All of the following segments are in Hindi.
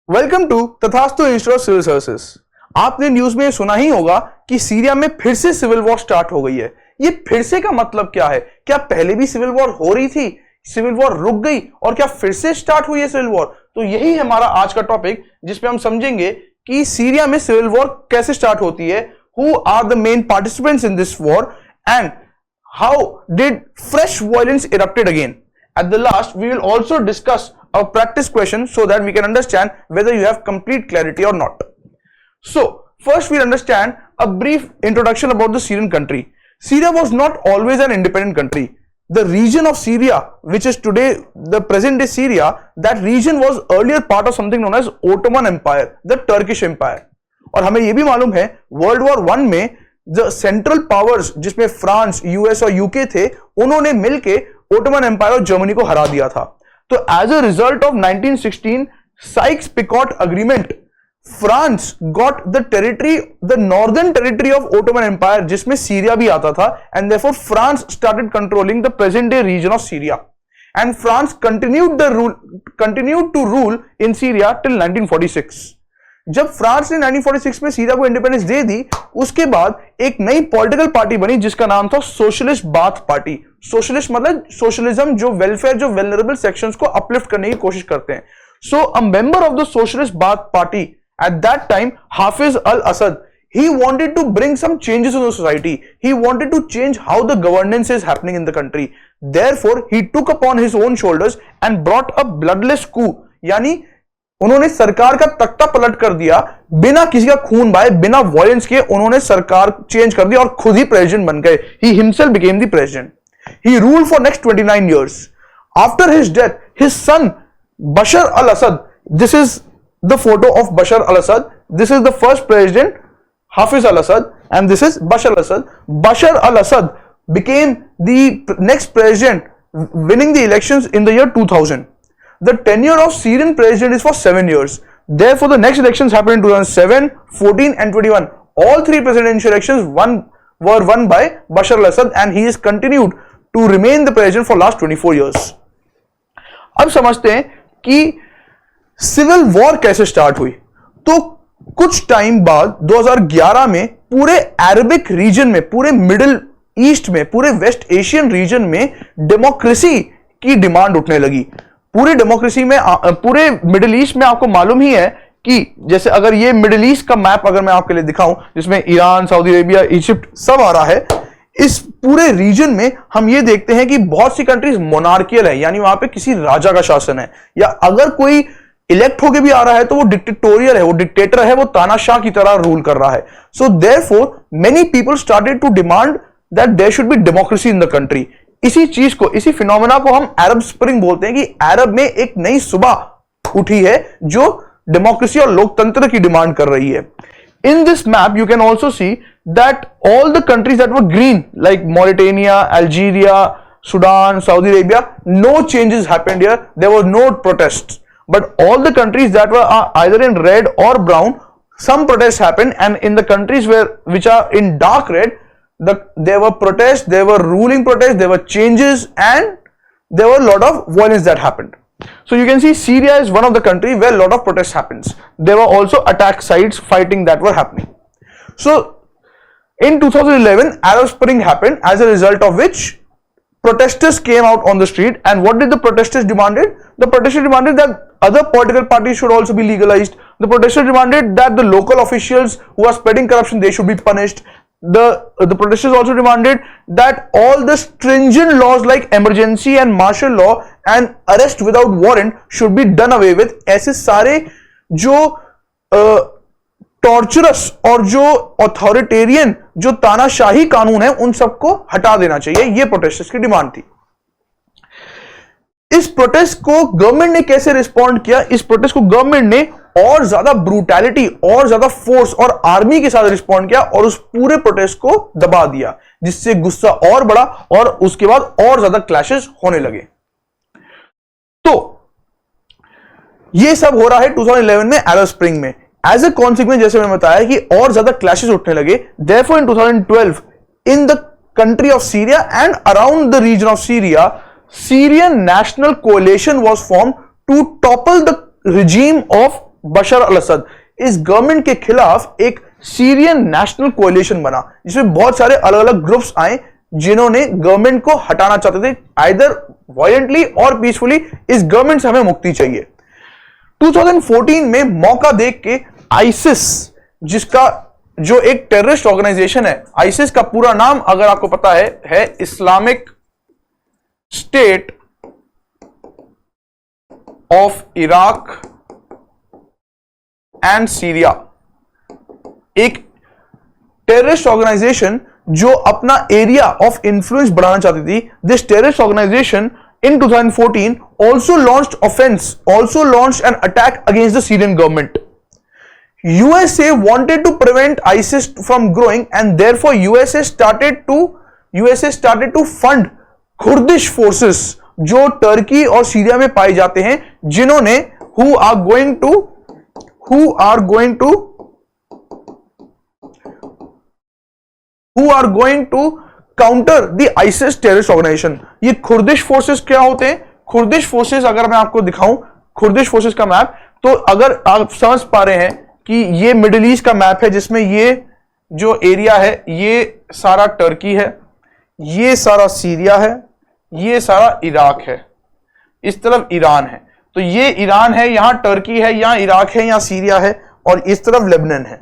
वेलकम टू तथास्तु इंस्टीट्यूट ऑफ सिविल सर्विसेज। आपने न्यूज में सुना ही होगा कि सीरिया में फिर से सिविल वॉर स्टार्ट हो गई है। ये फिर से का मतलब क्या है? क्या पहले भी सिविल वॉर हो रही थी, सिविल वॉर रुक गई और क्या फिर से स्टार्ट हुई है सिविल वॉर? तो यही है हमारा आज का टॉपिक, जिसपे हम समझेंगे कि सीरिया में सिविल वॉर कैसे स्टार्ट होती है, who are the main participants in this war and how did fresh violence erupted again. At the last, we will also discuss a practice question so that we can understand whether you have complete clarity or not. So, first we'll understand a brief introduction about the Syrian country. Syria was not always an independent country. The region of Syria, which is today the present day Syria, that region was earlier part of something known as Ottoman Empire, the Turkish Empire. और हमें यह भी मालूम है वर्ल्ड वॉर वन में द सेंट्रल पावर्स, जिसमें फ्रांस, यूएस और यूके थे, उन्होंने मिलके ओटोमन एम्पायर और जर्मनी को हरा दिया था। तो as a result of 1916 Sykes Picot agreement, France got the territory, the northern territory of Ottoman Empire, जिसमें सीरिया भी आता था, and therefore France started controlling the present day region of Syria, and France continued to rule in Syria till 1946। जब फ्रांस ने 1946 में सीरिया को इंडिपेंडेंस दे दी, उसके बाद एक नई पॉलिटिकल पार्टी बनी जिसका नाम था सोशलिस्ट बाथ पार्टी। सोशलिस्ट मतलब सोशलिज्म, जो वेलफेयर, जो वेलनरेबल सेक्शंस को अपलिफ्ट करने की कोशिश करते हैं। So a member of the socialist Baath party at that time, Hafez al Assad, he wanted to bring some changes in the society. He wanted to change how the governance is happening in the country. Therefore, he took upon his own shoulders and brought a bloodless coup. यानी उन्होंने सरकार का तख्ता पलट कर दिया, बिना किसी का खून बहाए, बिना वायलेंस के उन्होंने सरकार चेंज कर दी और खुद ही प्रेसिडेंट बन गए। He himself became the president. He ruled for next 29 years. After his death, his son Bashar al-Assad, this is the photo of Bashar al-Assad. This is the first president, Hafiz al-Assad, and this is Bashar al-Assad. Bashar al-Assad became the next president, winning the elections in the year 2000. The tenure of Syrian president is for 7 years. Therefore, the next elections happened in 2007, 14 and 21. All three presidential elections were won by Bashar al-Assad, and he has continued to remain the president for last 24 years. अब समझते हैं कि सिविल वॉर कैसे स्टार्ट हुई। तो कुछ टाइम बाद 2011 में पूरे अरबिक रीजन में, पूरे मिडिल ईस्ट में, पूरे वेस्ट एशियन रीजन में डेमोक्रेसी की डिमांड उठने लगी। पूरी डेमोक्रेसी में, पूरे मिडिल ईस्ट में आपको मालूम ही है कि जैसे अगर ये मिडिल ईस्ट का मैप अगर मैं आपके लिए दिखाऊं, जिसमें ईरान, सऊदी अरेबिया, इजिप्ट सब आ रहा है, इस पूरे रीजन में हम ये देखते हैं कि बहुत सी कंट्रीज मोनार्कियल है, यानी वहां पे किसी राजा का शासन है, या अगर कोई इलेक्ट होके भी आ रहा है तो वो डिक्टेटोरियल है, वो डिक्टेटर है, वो तानाशाह की तरह रूल कर रहा है। So therefore many people started to demand that there should be democracy in the country. इसी चीज को, इसी फिनोमेना को हम अरब स्प्रिंग बोलते हैं कि अरब में एक नई सुबह उठी है जो डेमोक्रेसी और लोकतंत्र की डिमांड कर रही है। In this map you can also see that all the countries that were green, like Mauritania, Algeria, Sudan, Saudi Arabia, no changes happened here, there was no protest, but all the countries that were either in red और brown, some protests happened, and in the countries which are in dark red, there were protests, there were ruling protests, there were changes, and there were a lot of violence that happened. So you can see Syria is one of the countries where a lot of protests happens. There were also attack sites fighting that were happening. So in 2011, Arab Spring happened, as a result of which protesters came out on the street. And what did the protesters demanded? The protesters demanded that other political parties should also be legalized. The protesters demanded that the local officials who are spreading corruption, they should be punished. The protesters also demanded that all the stringent laws like emergency and martial law and arrest without warrant should be done away with. ऐसे सारे जो टॉर्चरस और जो अथॉरिटेरियन, जो तानाशाही कानून है, उन सबको हटा देना चाहिए, ये प्रोटेस्टर्स की डिमांड थी। इस प्रोटेस्ट को गवर्नमेंट ने कैसे रिस्पॉन्ड किया? इस प्रोटेस्ट को गवर्नमेंट ने और ज्यादा ब्रूटैलिटी, और ज्यादा फोर्स और आर्मी के साथ रिस्पॉन्ड किया और उस पूरे प्रोटेस्ट को दबा दिया, जिससे गुस्सा और बढ़ा और उसके बाद और ज्यादा क्लैशेस होने लगे। तो ये सब हो रहा है 2011 में अरब स्प्रिंग में। एज ए कॉन्सिक्वेंस, जैसे मैंने बताया कि और ज्यादा क्लैशेस उठने लगे। Therefore in 2012 in the country of Syria and around the region of Syria, Syrian National Coalition was formed to topple the regime of बशर अल असद, इस गवर्नमेंट के खिलाफ एक सीरियन नेशनल कोalition बना, जिसमें बहुत सारे अलग अलग ग्रुप्स आए जिन्होंने गवर्नमेंट को हटाना चाहते थे, आइदर वायलेंटली और पीसफुली। इस गवर्नमेंट से हमें मुक्ति चाहिए। 2014 में मौका देख के आइसिस, जिसका जो एक टेररिस्ट ऑर्गेनाइजेशन है, आइसिस का पूरा नाम अगर आपको पता है Islamic State of Iraq and Syria, एक टेररिस्ट ऑर्गेनाइजेशन जो अपना एरिया ऑफ इंफ्लुएंस बढ़ाना चाहती थी। This terrorist organisation in 2014 also launched an attack against the Syrian government. USA wanted to prevent ISIS from growing, and therefore USA started to fund Kurdish forces जो टर्की और सीरिया में पाए जाते हैं, जिन्होंने who are going to counter the ISIS terrorist organisation. ये खुर्दिश फोर्सेस क्या होते हैं? खुर्दिश फोर्सेस अगर मैं आपको दिखाऊं खुर्दिश फोर्सेस का मैप, तो अगर आप समझ पा रहे हैं कि ये मिडिल ईस्ट का मैप है, जिसमें ये जो एरिया है ये सारा टर्की है, ये सारा सीरिया है, ये सारा इराक है, इस तरफ ईरान है। तो ये ईरान है, यहां टर्की है, यहां इराक है, यहां सीरिया है, और इस तरफ लेबनान है।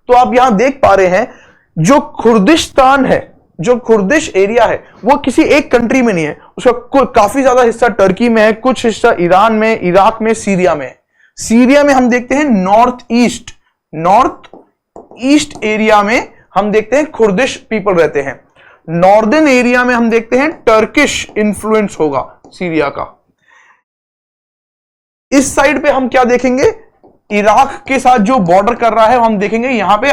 तो आप यहां देख पा रहे हैं जो खुर्दिस्तान है, जो खुर्दिश एरिया है, वो किसी एक कंट्री में नहीं है, उसका काफी ज्यादा हिस्सा टर्की में है, कुछ हिस्सा ईरान में, इराक में, सीरिया में। सीरिया में हम देखते हैं नॉर्थ ईस्ट एरिया में हम देखते हैं खुर्दिश पीपल रहते हैं। नॉर्दर्न एरिया में हम देखते हैं टर्किश इंफ्लुएंस होगा सीरिया का। इस साइड पे हम क्या देखेंगे? इराक के साथ जो बॉर्डर कर रहा है हम देखेंगे यहां पे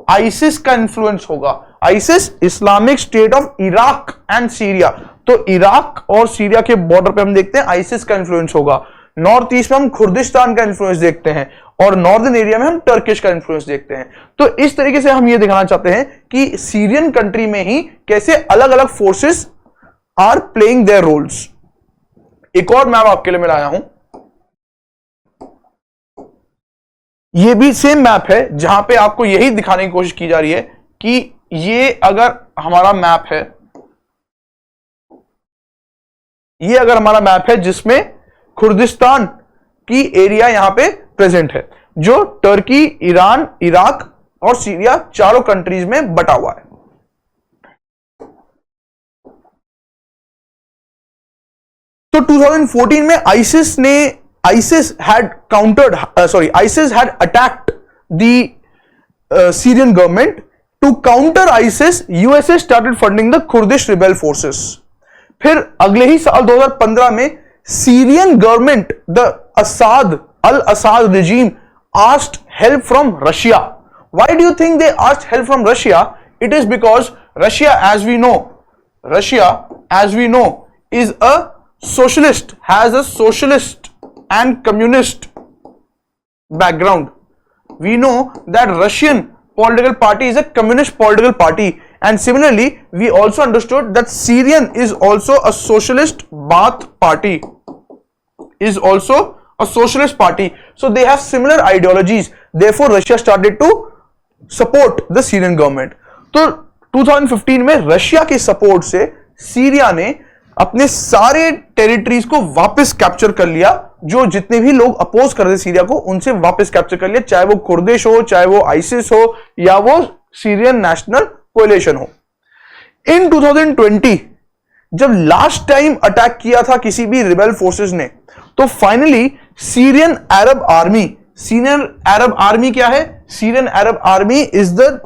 आइसिस का इंफ्लुएंस होगा। ISIS Islamic State of Iraq and Syria, तो इराक और सीरिया के बॉर्डर पे हम देखते हैं आइसिस का इंफ्लुएंस होगा। नॉर्थ ईस्ट में हम खुर्दिस्तान का इंफ्लुएंस देखते हैं, और नॉर्दर्न एरिया में हम टर्किश का इंफ्लुएंस देखते हैं। तो इस तरीके से हम ये दिखाना चाहते हैं कि सीरियन कंट्री में ही कैसे अलग अलग forces are playing their roles. एक और मैप आपके लिए मैं लाया हूं, ये भी सेम मैप है, जहां पे आपको यही दिखाने की कोशिश की जा रही है कि ये अगर हमारा मैप है, ये अगर हमारा मैप है जिसमें खुर्दिस्तान की एरिया यहां पे प्रेजेंट है, जो टर्की, ईरान, इराक और सीरिया चारों कंट्रीज में बटा हुआ है। तो 2014 में ISIS had attacked the Syrian government. To counter ISIS, USA started funding the Kurdish rebel forces. फिर अगले ही साल 2015 में Syrian government, the Al-Assad regime asked help from Russia. Why do you think they asked help from Russia? It is because Russia, as we know, is a socialist, has a socialist and communist background. We know that Russian political party is a communist political party, and similarly we also understood that Syrian is also a socialist Baath party, so they have similar ideologies. Therefore Russia started to support the Syrian government. तो 2015 में रशिया के सपोर्ट से सीरिया ने अपने सारे टेरिटरीज को वापस कैप्चर कर लिया, जो जितने भी लोग अपोज कर रहे सीरिया को उनसे वापस कैप्चर कर लिया, चाहे वो कुर्दिश हो, चाहे वो आइसिस हो, या वो सीरियन नेशनल कोएलिशन हो। इन 2020 जब लास्ट टाइम अटैक किया था किसी भी रिबेल फोर्सेस ने, तो फाइनली सीरियन अरब आर्मी क्या है? Syrian Arab army is the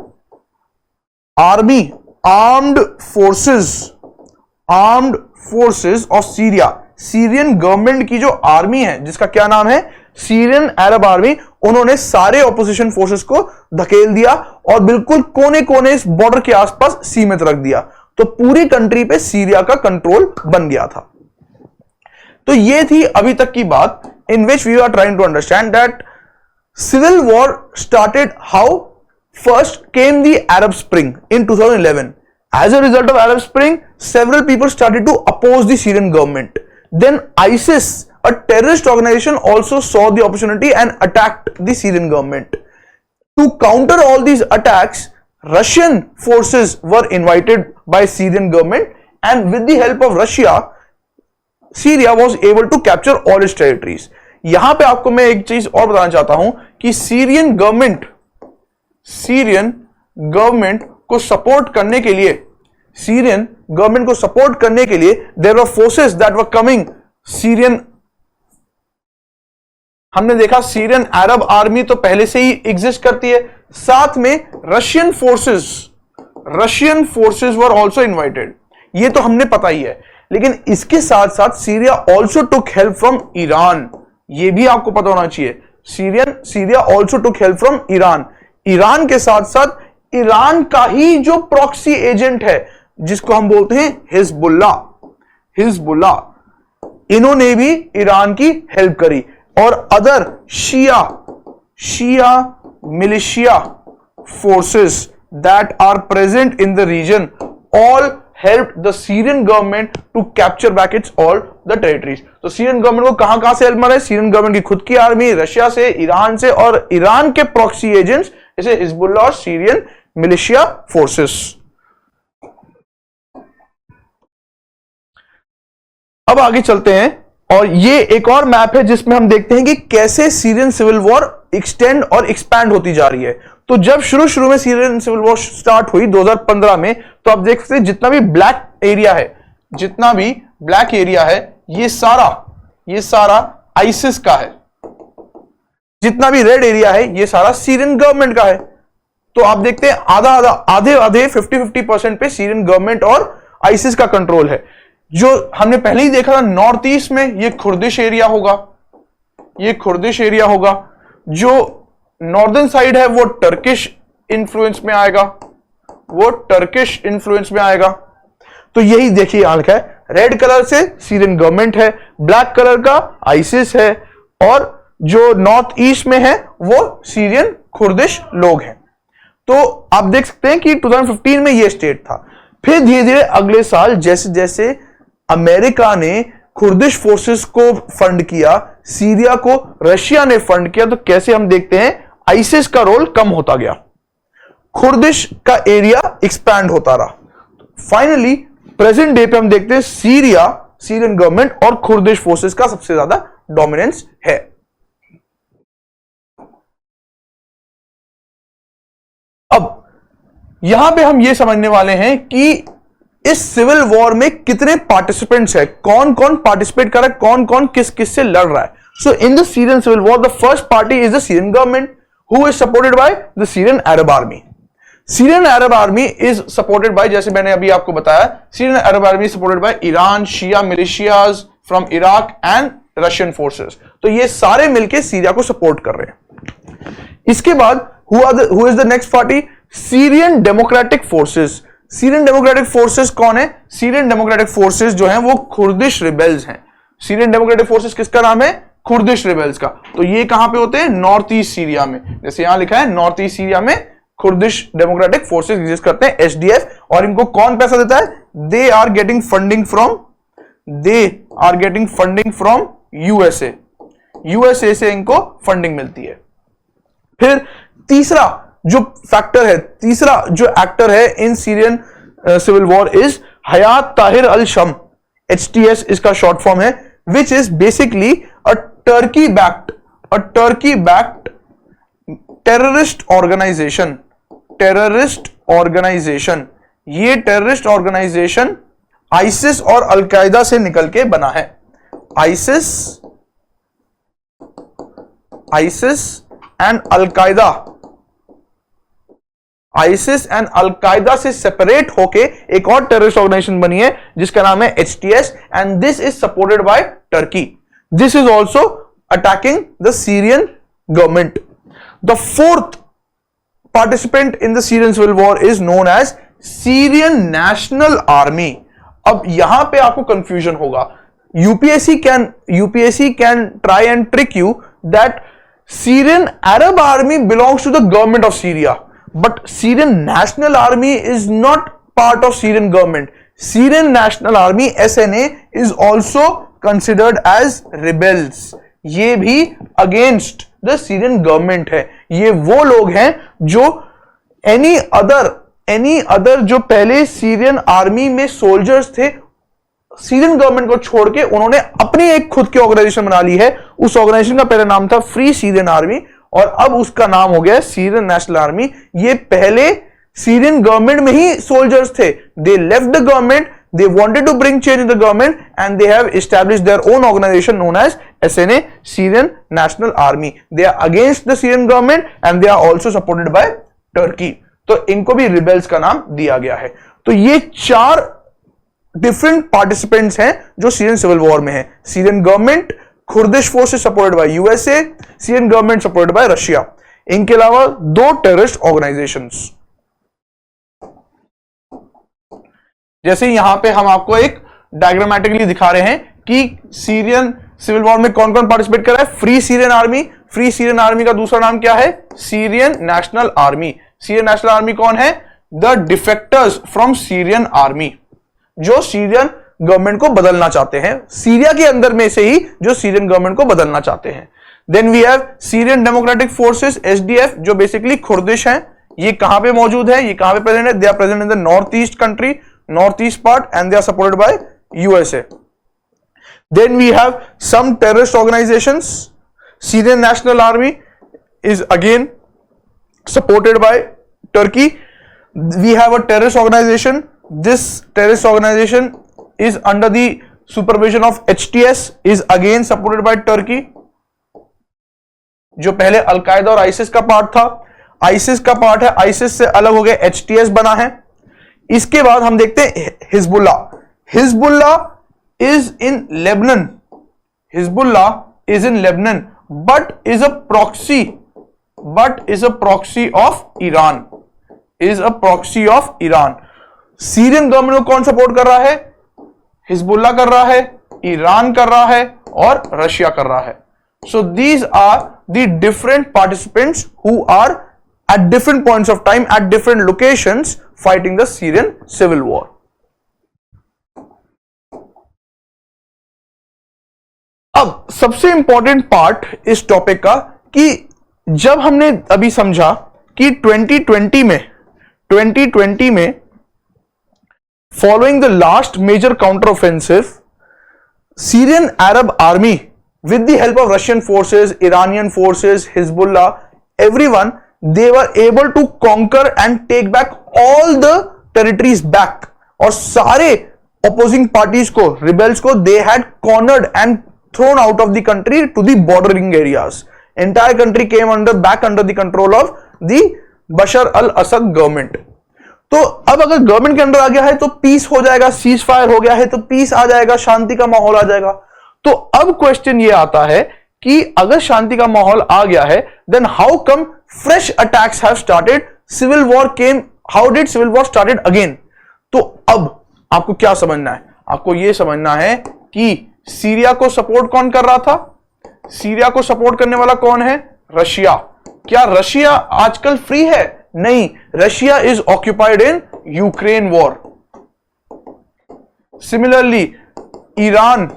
armed forces of Syria. Syrian government की जो आर्मी है, जिसका क्या नाम है? सीरियन अरब आर्मी, उन्होंने सारे ऑपोजिशन फोर्सेस को धकेल दिया और बिल्कुल कोने कोने इस बॉर्डर के आसपास सीमित रख दिया। तो पूरी कंट्री पे सीरिया का कंट्रोल बन गया था। तो ये थी अभी तक की बात, in which we are trying to understand that civil war started how first came the Arab spring in 2011। As a result of Arab Spring, several people started to oppose the Syrian government. Then ISIS a terrorist organization also saw the opportunity and attacked the Syrian government. To counter all these attacks, Russian forces were invited by Syrian government, and with the help of Russia, Syria was able to capture all its territories. यहां पे आपको मैं एक चीज और बताना चाहता हूं कि सीरियन गवर्नमेंट को सपोर्ट करने के लिए there were forces that were coming Syrian. हमने देखा सीरियन अरब आर्मी तो पहले से ही एग्जिस्ट करती है, साथ में Russian forces were also invited, ये तो हमने पता ही है। लेकिन इसके साथ साथ Syria also took help from Iran, ये भी आपको पता होना चाहिए। Syria also took help from Iran. Iran के साथ साथ ईरान का ही जो प्रॉक्सी एजेंट है जिसको हम बोलते हैं हिजबुल्ला, इन्होंने भी ईरान की हेल्प करी। और other Shia militia forces that are present in the region all helped the Syrian government to capture back its all the territories। तो सीरियन गवर्नमेंट को कहां से हेल्प मिला है? सीरियन गवर्नमेंट की खुद की आर्मी, रशिया से, ईरान से, और ईरान के प्रॉक्सी एजेंट्स जैसे हिजबुल्लाह और सीरियन मिलिशिया फोर्सेस। अब आगे चलते हैं, और ये एक और मैप है जिसमें हम देखते हैं कि कैसे सीरियन सिविल वॉर एक्सटेंड और एक्सपैंड होती जा रही है। तो जब शुरू में सीरियन सिविल वॉर स्टार्ट हुई 2015 में, तो आप देख सकते हैं जितना भी ब्लैक एरिया है ये सारा आईसिस का है, जितना भी रेड एरिया है ये सारा सीरियन गवर्नमेंट का है। तो आप देखते हैं आधे 50-50% पे सीरियन गवर्नमेंट और आईसिस का कंट्रोल है। जो हमने पहले ही देखा था नॉर्थ ईस्ट में ये खुर्दिश एरिया होगा, जो नॉर्दर्न साइड है वो टर्किश इन्फ्लुएंस में आएगा, तो यही देखिए यहां लिखा है, रेड कलर से सीरियन गवर्नमेंट है, ब्लैक कलर का आईसिस है, और जो नॉर्थ ईस्ट में है वो सीरियन खुर्दिश लोग हैं। तो आप देख सकते हैं कि 2015 में ये स्टेट था। फिर धीरे धीरे अगले साल जैसे जैसे अमेरिका ने खुर्दिश फोर्सेस को फंड किया, सीरिया को रशिया ने फंड किया, तो कैसे हम देखते हैं आईसिस का रोल कम होता गया, खुर्दिश का एरिया एक्सपैंड होता रहा। फाइनली प्रेजेंट डे पे हम देखते हैं सीरियन गवर्नमेंट और खुर्दिश फोर्सेस का सबसे ज्यादा डोमिनेंस है। अब यहां पे हम ये समझने वाले हैं कि इस सिविल वॉर में कितने पार्टिसिपेंट्स हैं, कौन कौन पार्टिसिपेट कर रहा है, कौन कौन किस किस से लड़ रहा है। So in the Syrian civil war the first party is the Syrian government who is supported by the Syrian Arab army. Syrian Arab army is supported by, जैसे मैंने अभी आपको बताया, Syrian Arab army supported by Iran, Shia militias from Iraq and Russian forces. तो ये सारे मिलकर सीरिया को सपोर्ट कर रहे हैं। इसके बाद who is the next party? Syrian Democratic forces. Syrian Democratic forces कौन है? सीरियन डेमोक्रेटिक फोर्सेस जो हैं वो खुर्दिश रिबेल्स हैं। सीरियन डेमोक्रेटिक फोर्सेस किसका नाम है? खुर्दिश रिबेल्स का। तो ये कहां पे होते हैं? नॉर्थ ईस्ट सीरिया में। जैसे यहां लिखा है नॉर्थ ईस्ट सीरिया में खुर्दिश डेमोक्रेटिक फोर्सेस एग्जिस्ट करते हैं, एचडीएफ। और इनको कौन पैसा देता है? They are getting funding from USA से इनको फंडिंग मिलती है। फिर तीसरा जो एक्टर है in Syrian civil war is Hayat Tahrir al Sham, HTS इसका शॉर्ट फॉर्म है, which is basically a Turkey backed terrorist organisation. ये टेररिस्ट ऑर्गेनाइजेशन आईसिस और अलकायदा से निकल के बना है। आईसिस एंड अलकायदा से सेपरेट होके एक और टेररिस्ट ऑर्गेनाइजेशन बनी है जिसका नाम है HTS, and this is supported by Turkey. This is also attacking the Syrian government. The fourth participant in the Syrian civil war is known as Syrian National Army. अब यहां पे आपको कंफ्यूजन होगा। UPSC can try and trick you that Syrian Arab army belongs to the government of Syria, but Syrian National Army is not part of Syrian government. Syrian National Army (SNA) is also considered as rebels, ये भी अगेंस्ट द सीरियन गवर्नमेंट है। ये वो लोग हैं जो एनी अदर जो पहले सीरियन आर्मी में सोल्जर्स थे, सीरियन गवर्नमेंट को छोड़ के उन्होंने अपनी एक खुद की ऑर्गेनाइजेशन बना ली है। उस ऑर्गेनाइजेशन का पहले नाम था फ्री सीरियन आर्मी और अब उसका नाम हो गया सीरियन नेशनल आर्मी। ये पहले सीरियन गवर्नमेंट में ही सोल्जर्स थे, they left the government, they wanted to bring change in the government and they have established their own organization known as SNA, Syrian National Army. They are against the Syrian government and they are also supported by Turkey. तो इनको भी रिबेल्स का नाम दिया गया है। तो ये 4 डिफरेंट पार्टिसिपेंट्स हैं जो सीरियन सिविल वॉर में हैं। Syrian government, Kurdish forces supported by USA, Syrian government supported by Russia, इनके अलावा 2 टेररिस्ट ऑर्गेनाइजेशंस। जैसे यहां पे हम आपको एक डायग्रामेटिकली दिखा रहे हैं कि सीरियन सिविल वॉर में कौन कौन पार्टिसिपेट कर रहा है। Free Syrian army, free Syrian army का दूसरा नाम क्या है, Syrian National army. Syrian National army कौन है, the defectors from Syrian army, जो सीरियन गवर्नमेंट को बदलना चाहते हैं, सीरिया के अंदर में से ही जो सीरियन गवर्नमेंट को बदलना चाहते हैं। Then we have Syrian Democratic Forces, SDF, जो बेसिकली कुर्दिश हैं। ये कहां पे मौजूद है, ये कहां पे प्रेजेंट है, they are present in the north east country, northeast part, and they are supported by USA. Then we have some terrorist organizations. Syrian National Army is again supported by Turkey. We have a terrorist organization. This terrorist organization is under the supervision of HTS, is again supported by Turkey. जो पहले अल-कायदा और आईसिस का पार्ट था, आईसिस का पार्ट है, आईसिस से अलग हो गया, HTS बना है। इसके बाद हम देखते हैं Hezbollah. Hezbollah is in Lebanon, Hezbollah is in Lebanon but is a proxy of Iran, is a proxy of Iran. Syrian government को कौन सपोर्ट कर रहा है, हिजबुल्ला कर रहा है, ईरान कर रहा है और रशिया कर रहा है। So these are the different participants who are at different points of time at different locations fighting the Syrian civil war. अब सबसे इंपॉर्टेंट पार्ट इस टॉपिक का कि जब हमने अभी समझा कि 2020 में following the last major counter offensive, Syrian Arab Army with the help of Russian forces, Iranian forces, Hezbollah, everyone, they were able to conquer and take back all the territories back. और सारे opposing parties को, rebels को, they had cornered and thrown out of the country to the bordering areas. Entire country came back under the control of the Bashar al-Assad government. तो अब अगर गवर्नमेंट के अंदर आ गया है तो पीस हो जाएगा, सीज फायर हो गया है तो पीस आ जाएगा, शांति का माहौल आ जाएगा। तो अब क्वेश्चन ये आता है कि अगर शांति का माहौल आ गया है, then how come fresh attacks have started, civil war came, how did civil war started again. तो अब आपको क्या समझना है, आपको यह समझना है कि सीरिया को सपोर्ट कौन कर रहा था, सीरिया को सपोर्ट करने वाला कौन है, रशिया। क्या रशिया आजकल फ्री है, नहीं, Russia is occupied in Ukraine war. Similarly Iran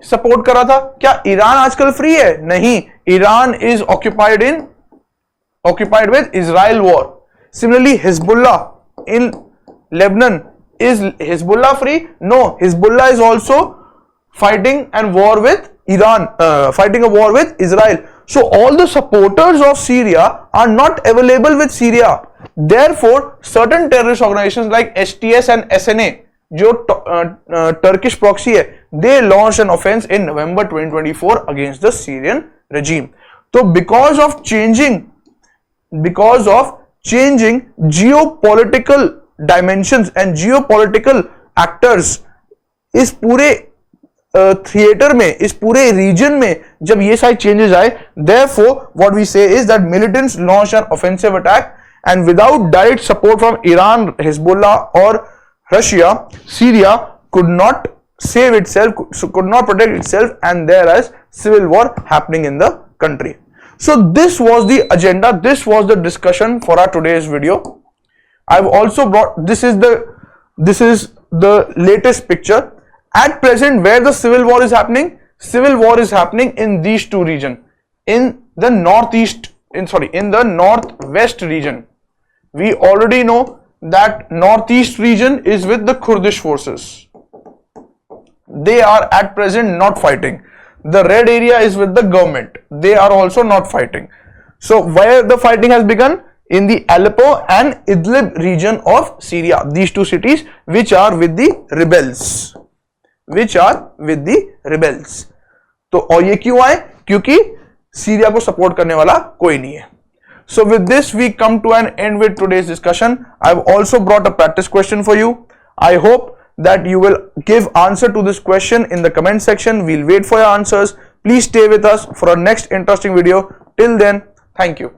support कर रहा था, क्या ईरान आजकल फ्री है, नहीं, Iran is occupied with Israel war. Similarly Hezbollah in Lebanon, is Hezbollah free, no, Hezbollah is also fighting and war with Iran, fighting a war with Israel. So all the supporters of Syria are not available with Syria. Therefore, certain terrorist organizations like HTS and SNA, जो Turkish proxy है, they launched an offense in November 2024 against the Syrian regime. So because of changing geopolitical dimensions and geopolitical actors, इस पूरे थिएटर में, इस पूरे रीजन में जब ये सारे चेंजेस आए, therefore what we say is that militants launched an offensive attack and without direct support from Iran, Hezbollah or Russia, Syria could not save itself, could not protect itself, and there is civil war happening in the country. So this was the agenda, this was the discussion for our today's video. I've also brought, this is the latest picture, At present, where the civil war is happening? Civil war is happening in these two regions. In the northwest region. We already know that northeast region is with the Kurdish forces. They are at present not fighting. The red area is with the government. They are also not fighting. So where the fighting has begun? In the Aleppo and Idlib region of Syria. These two cities which are with the rebels. तो और ये क्यों आए? क्योंकि सीरिया को सपोर्ट करने वाला कोई नहीं है. So with this we come to an end with today's discussion. I've also brought a practice question for you. I hope that you will give answer to this question in the comment section. We'll wait for your answers. Please stay with us for our next interesting video. Till then, thank you.